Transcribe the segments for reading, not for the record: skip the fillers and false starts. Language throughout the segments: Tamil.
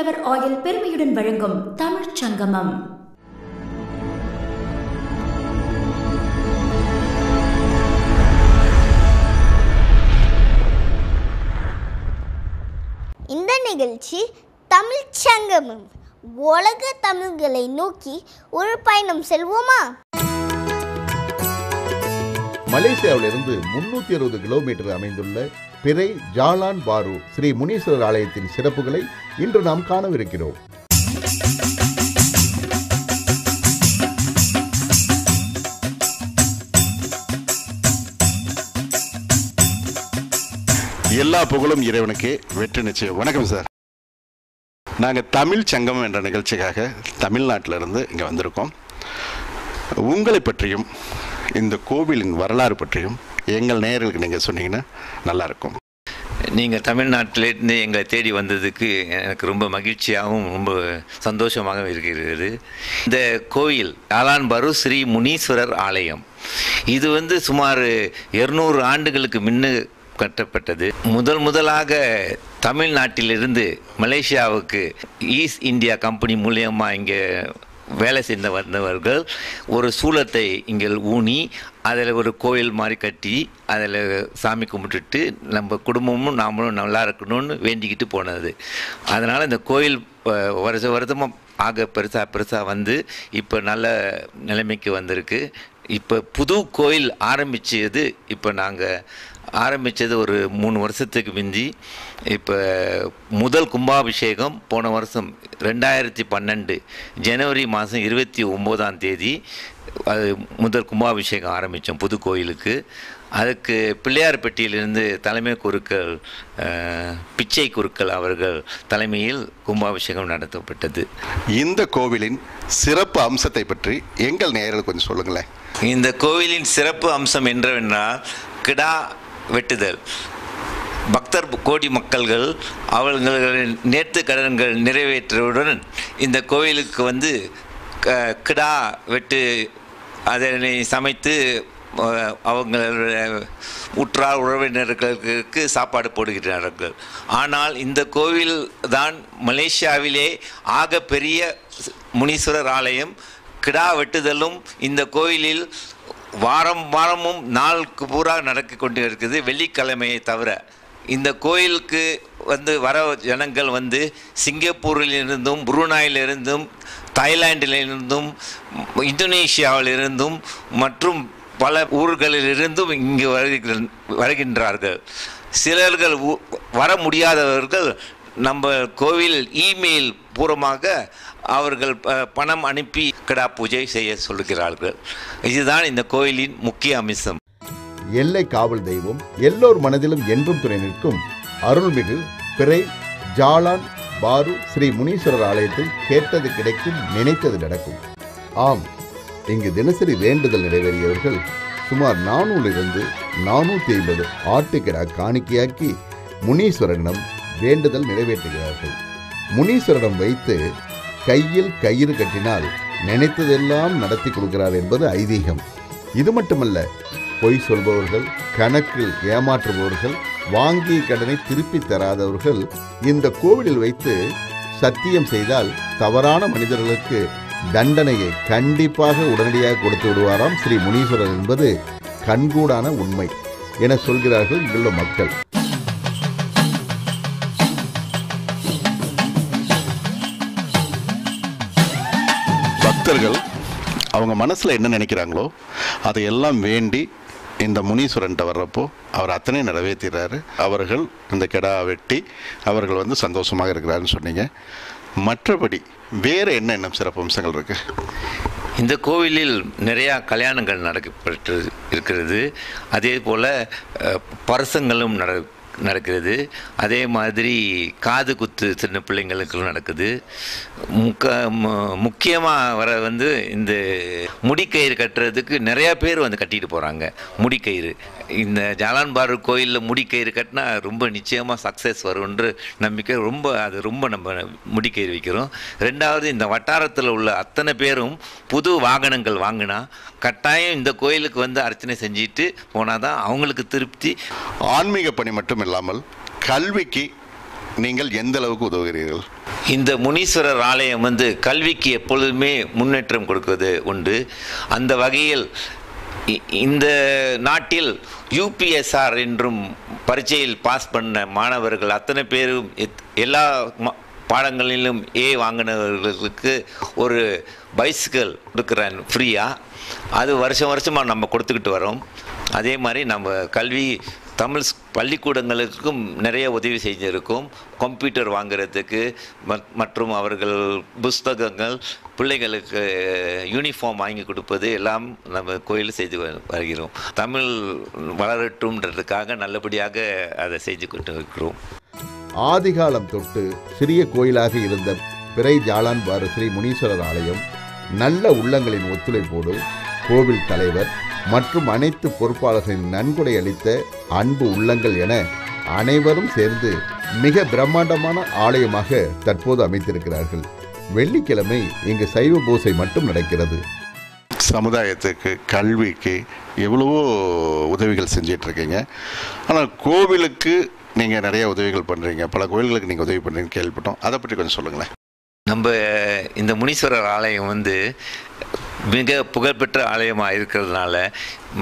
சன்ஃப்ளவர் ஆயில் பெருமையுடன் வழங்கும் தமிழ்ச் சங்கமம். இந்த நிகழ்ச்சி தமிழ்ச் சங்கமம். உலக தமிழ்களை நோக்கி ஒரு பயணம் செல்வோமா? மலேசியாவிலிருந்து 360 கிலோமீட்டர் அமைந்துள்ள பிறை ஜாலான் பாரு ஸ்ரீ முனீஸ்வரர் ஆலயத்தின் சிறப்புகளை இன்று நாம் காணவிருக்கிறோம். எல்லா புகழும் இறைவனுக்கு, வெற்றி நிச்சயம். வணக்கம் சார். நாங்கள் தமிழ் சங்கமம் என்ற நிகழ்ச்சிக்காக தமிழ்நாட்டிலிருந்து இங்கே வந்திருக்கோம். உங்களை பற்றியும் இந்த கோவிலின் வரலாறு பற்றியும் எங்கள் நேயர்களுக்கு நீங்கள் சொன்னீங்கன்னா நல்லாயிருக்கும். நீங்கள் தமிழ்நாட்டிலேருந்து எங்களை தேடி வந்ததுக்கு எனக்கு ரொம்ப மகிழ்ச்சியாகவும் ரொம்ப சந்தோஷமாகவும் இருக்கிறது. இந்த கோயில் ஜாலான் பாரு ஸ்ரீ முனீஸ்வரர் ஆலயம். இது சுமார் 200 ஆண்டுகளுக்கு முன்ன கட்டப்பட்டது. முதலாக தமிழ்நாட்டிலிருந்து மலேசியாவுக்கு ஈஸ்ட் இந்தியா கம்பெனி மூலியமாக இங்கே வேலை செய்து வந்தவர்கள் ஒரு சூலத்தை இங்கே ஊனி அதில் ஒரு கோயில் மாதிரி கட்டி அதில் சாமி கும்பிட்டுட்டு நம்ம குடும்பமும் நாமளும் நல்லா இருக்கணும்னு வேண்டிக்கிட்டு போனது. அதனால் இந்த கோயில் வருஷமாக ஆக பெருசாக வந்து இப்போ நல்ல நிலைமைக்கு வந்திருக்கு. இப்போ புது கோயில் ஆரம்பித்தது நாங்கள் ஆரம்பித்தது ஒரு 3 வருஷத்துக்கு முந்தி. இப்போ முதல் கும்பாபிஷேகம் போன வருஷம் 2012 ஜனவரி மாதம் 29ஆம் தேதி அது முதல் கும்பாபிஷேகம் ஆரம்பித்தோம் புது கோயிலுக்கு. அதுக்கு பிள்ளையார்பட்டியிலிருந்து தலைமை குருக்கள் பிச்சை குருக்கள் அவர்கள் தலைமையில் கும்பாபிஷேகம் நடத்தப்பட்டது. இந்த கோவிலின் சிறப்பு அம்சத்தை பற்றி எங்கள் நேயர்களுக்கு கொஞ்சம் சொல்லுங்களேன். இந்த கோவிலின் சிறப்பு அம்சம் என்னவென்றால் கிடா வெட்டுதல். பக்தர் கோடி மக்கள்கள் அவர்களின் நேர்த்து கடன்கள் நிறைவேற்றுவதுடன் இந்த கோயிலுக்கு கிடா வெட்டு அதனை சமைத்து அவங்களுடைய உற்றார் உறவினர்களுக்கு சாப்பாடு போடுகிறார்கள். ஆனால் இந்த கோவில் தான் மலேசியாவிலே ஆக பெரிய முனீஸ்வரர் ஆலயம். கிடா வெட்டுதலும் இந்த கோயிலில் வாரமும் நாளுக்கு பூரா நடக்க கொண்டு இருக்குது. வெள்ளிக்கிழமையை தவிர இந்த கோயிலுக்கு வர ஜனங்கள் சிங்கப்பூரிலிருந்தும் புருனாயிலிருந்தும் தாய்லாண்டிலிருந்தும் இந்தோனேஷியாவிலிருந்தும் மற்றும் பல ஊர்களிலிருந்தும் இங்கு வருகின்றார்கள். சிலர்கள் வர முடியாதவர்கள் நம்ம கோவில் இமெயில் பூர்வமாக அவர்கள் பணம் அனுப்பி கிடா பூஜை செய்ய சொல்லுகிறார்கள். இதுதான் இந்த கோயிலின் முக்கிய அம்சம். எல்லை காவல் தெய்வம், எல்லோர் மனதிலும் என்றும் துணை நிற்கும் அருள்மிகு பிறை ஜாலான் பாரு ஸ்ரீ முனீஸ்வரர் ஆலயத்தில் கேட்டது கிடைக்கும், நினைத்தது நடக்கும். ஆம், இங்கு தினசரி வேண்டுதல் நிறைவேறியவர்கள் சுமார் 400 450 ஆட்டுக்கிடா காணிக்கையாக்கி முனீஸ்வரனிடம் வேண்டுதல் நிறைவேற்றுகிறார்கள். முனீஸ்வரனிடம் வைத்து கையில் கயிறு கட்டினால் நினைத்ததெல்லாம் நடத்தி கொடுக்கிறார் என்பது ஐதீகம். இது மட்டுமல்ல, பொய் சொல்பவர்கள், கணக்கில் ஏமாற்றுபவர்கள், வாங்கிய கடனை திருப்பி தராதவர்கள் இந்த கோவிலில் வைத்து சத்தியம் செய்தால் தவறான மனிதர்களுக்கு தண்டனையை கண்டிப்பாக உடனடியாக கொடுத்து விடுவாராம் ஸ்ரீ முனீஸ்வரர் என்பது கண்கூடான உண்மை என சொல்கிறார்கள் இங்குள்ள மக்கள். பக்தர்கள் அவங்க மனசில் என்ன நினைக்கிறாங்களோ அதையெல்லாம் வேண்டி இந்த முனீஸ்வரன்ட்ட வர்றப்போ அவர் அத்தனை நிறைவேற்றுறாரு. அவர்கள் இந்த கிடா வெட்டி அவர்கள் சந்தோஷமாக இருக்கிறாருன்னு சொன்னீங்க. மற்றபடி வேறு என்ன சிறப்பு அம்சங்கள் இருக்குது? இந்த கோவிலில் நிறையா கல்யாணங்கள் நடக்கப்பட்டு இருக்கிறது. அதே போல் பரசங்களும் நடக்கிறது. அதே மாதிரி காது குத்து சின்ன பிள்ளைங்களுக்கு நடக்குது. முக்கியமாக வர இந்த முடிக்கயிறு கட்டுறதுக்கு நிறையா பேர் கட்டிட்டு போகிறாங்க. முடிக்கயிறு இந்த ஜாலான் பாரு கோயிலில் முடிக்கயிறு கட்டினா ரொம்ப நிச்சயமாக சக்ஸஸ் வரும்ன்ற நம்பிக்கை ரொம்ப நம்ம முடிக்கயிறு வைக்கிறோம். ரெண்டாவது, இந்த வட்டாரத்தில் உள்ள அத்தனை பேரும் புது வாகனங்கள் வாங்கினா கட்டாயம் இந்த கோயிலுக்கு அர்ச்சனை செஞ்சுட்டு போனால் தான் அவங்களுக்கு திருப்தி. ஆன்மீக பணி மட்டும் இல்லாமல் கல்விக்கு நீங்கள் எந்த அளவுக்கு உதவுகிறீர்கள்? இந்த முனீஸ்வரர் ஆலயம் கல்விக்கு எப்பொழுதுமே முன்னேற்றம் கொடுக்குவது உண்டு. அந்த வகையில் இந்த நாட்டில் UPSR என்றும் பரீட்சையில் பாஸ் பண்ண மாணவர்கள் அத்தனை பேரும் எல்லா பாடங்களிலும் வாங்கினவர்களுக்கு ஒரு பைசிக்கிள் கொடுக்குறேன் ஃப்ரீயாக. அது வருஷமாக நம்ம கொடுத்துக்கிட்டு வரோம். அதே மாதிரி நம்ம கல்வி தமிழ் பள்ளிக்கூடங்களுக்கும் நிறைய உதவி செஞ்சுருக்கோம். கம்ப்யூட்டர் வாங்குறதுக்கு மற்றும் அவர்கள் புஸ்தகங்கள், பிள்ளைகளுக்கு யூனிஃபார்ம் வாங்கி கொடுப்பது எல்லாம் நம்ம கோயில் செய்து வருகிறோம். தமிழ் வளரட்டும்ன்றதுக்காக நல்லபடியாக அதை செஞ்சு கொண்டு இருக்கிறோம். ஆதிகாலம் தொட்டு சிறிய கோயிலாக இருந்த பிறை ஜாலான் பாரு ஸ்ரீ முனீஸ்வரர் ஆலயம் நல்ல உள்ளங்களின் ஒத்துழைப்போடு கோவில் தலைவர் மற்றும் அனைத்து பொறுப்பாளர்களின் நன்கொடை அளித்த அன்பு உள்ளங்கள் என அனைவரும் சேர்ந்து மிக பிரம்மாண்டமான ஆலயமாக தற்போது அமைத்திருக்கிறார்கள். வெள்ளிக்கிழமை இங்கு சைவ பூசை மட்டும் நடக்கிறது. சமுதாயத்துக்கு, கல்விக்கு எவ்வளவோ உதவிகள் செஞ்சிட்ருக்கீங்க. ஆனால் கோவிலுக்கு நீங்கள் நிறைய உதவிகள் பண்ணுறீங்க, பல கோவில்களுக்கு நீங்கள் உதவி பண்ணுறீங்கன்னு கேள்விப்பட்டோம். அதை பற்றி கொஞ்சம் சொல்லுங்களேன். நம்ம இந்த முனீஸ்வரர் ஆலயம் மிக புகழ்பெற்ற ஆலயமாக இருக்கிறதுனால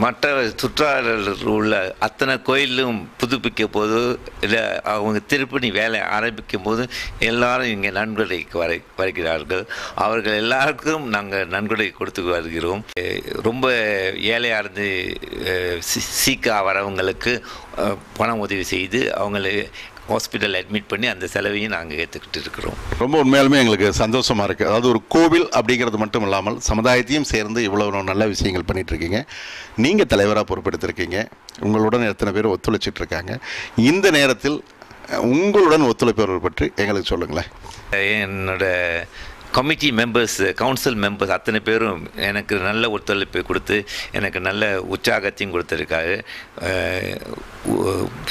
மற்ற சுற்றாளர்கள் உள்ள அத்தனை கோயிலும் புதுப்பிக்க போது இல்லை அவங்க திருப்பணி வேலை ஆரம்பிக்கும் போது எல்லாரும் இங்கே நன்கொடைக்கு வருகிறார்கள். அவர்கள் எல்லாருக்கும் நாங்கள் நன்கொடை கொடுத்து வருகிறோம். ரொம்ப ஏழையாக இருந்து சீக்கா வரவங்களுக்கு பணம் உதவி செய்து அவங்களை ஹாஸ்பிட்டல் அட்மிட் பண்ணி அந்த செலவையும் நாங்கள் ஏற்றுக்கிட்டு இருக்கிறோம். ரொம்ப உண்மையாலுமே எங்களுக்கு சந்தோஷமாக இருக்குது. அதாவது ஒரு கோவில் அப்படிங்கிறது மட்டும் இல்லாமல் சமுதாயத்தையும் சேர்ந்து இவ்வளோ நல்ல விஷயங்கள் பண்ணிகிட்ருக்கீங்க. நீங்கள் தலைவராக பொறுப்பெடுத்திருக்கீங்க. உங்களுடன் எத்தனை பேர் ஒத்துழைச்சிட்ருக்காங்க. இந்த நேரத்தில் உங்களுடன் ஒத்துழைப்பவர்கள் பற்றி எங்களுக்கு சொல்லுங்களேன். என்னோட கமிட்டி மெம்பர்ஸ், கவுன்சில் மெம்பர்ஸ் அத்தனை பேரும் எனக்கு நல்ல ஒத்துழைப்பை கொடுத்து எனக்கு நல்ல உற்சாகத்தையும் கொடுத்துருக்காரு.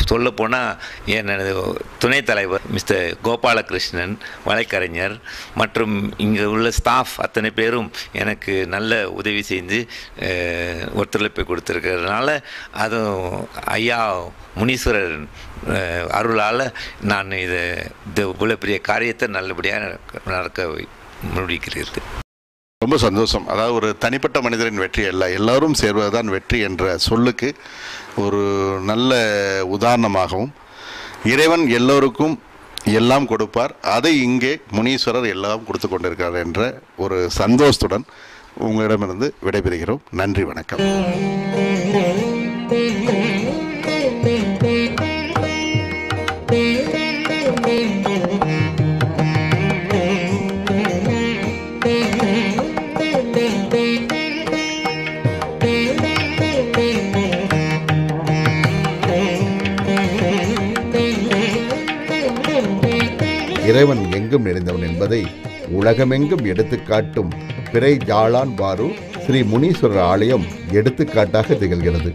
சொல்லப்போனால் எனது துணைத் தலைவர் மிஸ்டர் கோபாலகிருஷ்ணன் வழக்கறிஞர் மற்றும் இங்கே உள்ள ஸ்டாஃப் அத்தனை பேரும் எனக்கு நல்ல உதவி செய்து ஒத்துழைப்பை கொடுத்துருக்கிறதுனால அதுவும் ஐயா முனீஸ்வரர் அருளால் நான் இந்த இவ்வளோ பெரிய காரியத்தை நல்லபடியாக நடக்க முடிக்கிறது. ரொம்ப சந்தோஷம். அதாவது ஒரு தனிப்பட்ட மனிதரின் வெற்றி அல்ல, எல்லாரும் சேர்வதுதான் வெற்றி என்ற சொல்லுக்கு ஒரு நல்ல உதாரணமாகவும் இறைவன் எல்லோருக்கும் எல்லாம் கொடுப்பார், அதை இங்கே முனீஸ்வரர் எல்லாம் கொடுத்து கொண்டிருக்கிறார் என்ற ஒரு சந்தோஷத்துடன் உங்களிடமிருந்து விடைபெறுகிறோம். நன்றி, வணக்கம். இறைவன் எங்கும் நிறைந்தவன் என்பதை உலகமெங்கும் எடுத்துக்காட்டும் பிறை ஜாலான் பாரு ஸ்ரீ முனீஸ்வரர் ஆலயம் எடுத்துக்காட்டாக திகழ்கிறது.